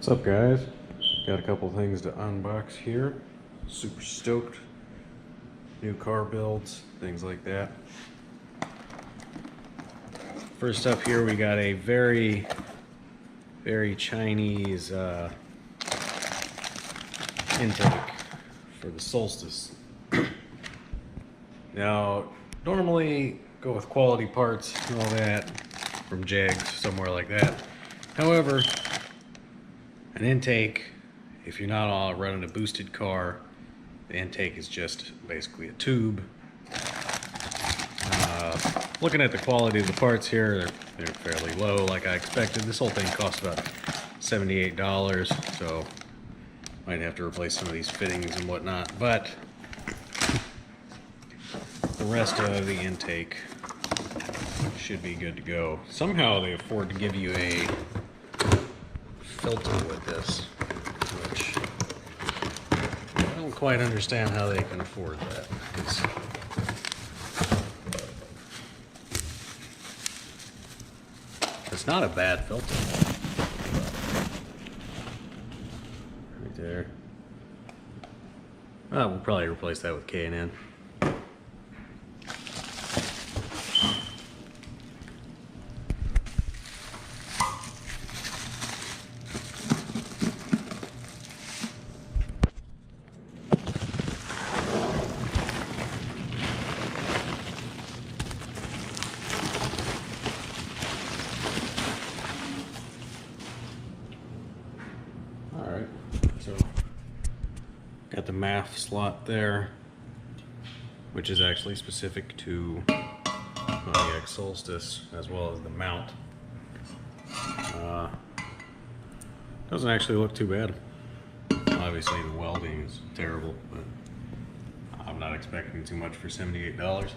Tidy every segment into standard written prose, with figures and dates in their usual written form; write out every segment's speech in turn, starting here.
What's up, guys? Got a couple things to unbox here. Super stoked. New car builds, things like that. First up here, we got a very Chinese intake for the Solstice. Now, normally go with quality parts and all that from Jags, somewhere like that. However, an intake, if you're not all running a boosted car, the intake is just basically a tube. Looking at the quality of the parts here, they're fairly low like I expected. This whole thing costs about $78, so might have to replace some of these fittings and whatnot, but the rest of the intake should be good to go. Somehow they afford to give you a filter with this, which I don't quite understand how they can afford that. It's not a bad filter. Right there. We'll probably replace that with K&N. Alright, so got the MAF slot there, which is actually specific to my Solstice, as well as the mount. Doesn't actually look too bad. Obviously the welding is terrible, but I'm not expecting too much for $78.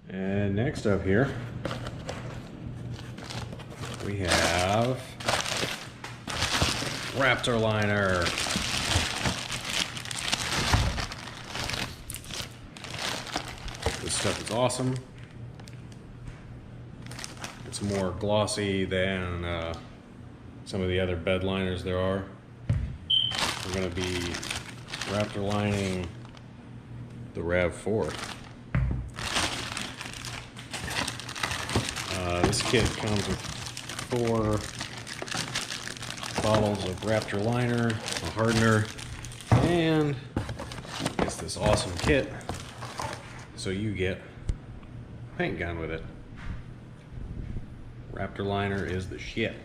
And next up here, we have Raptor liner. This stuff is awesome. It's more glossy than some of the other bed liners there are. We're going to be Raptor lining the RAV4. This kit comes with 4 bottles of Raptor liner, a hardener, and it's this awesome kit. So you get a paint gun with it. Raptor liner is the shit.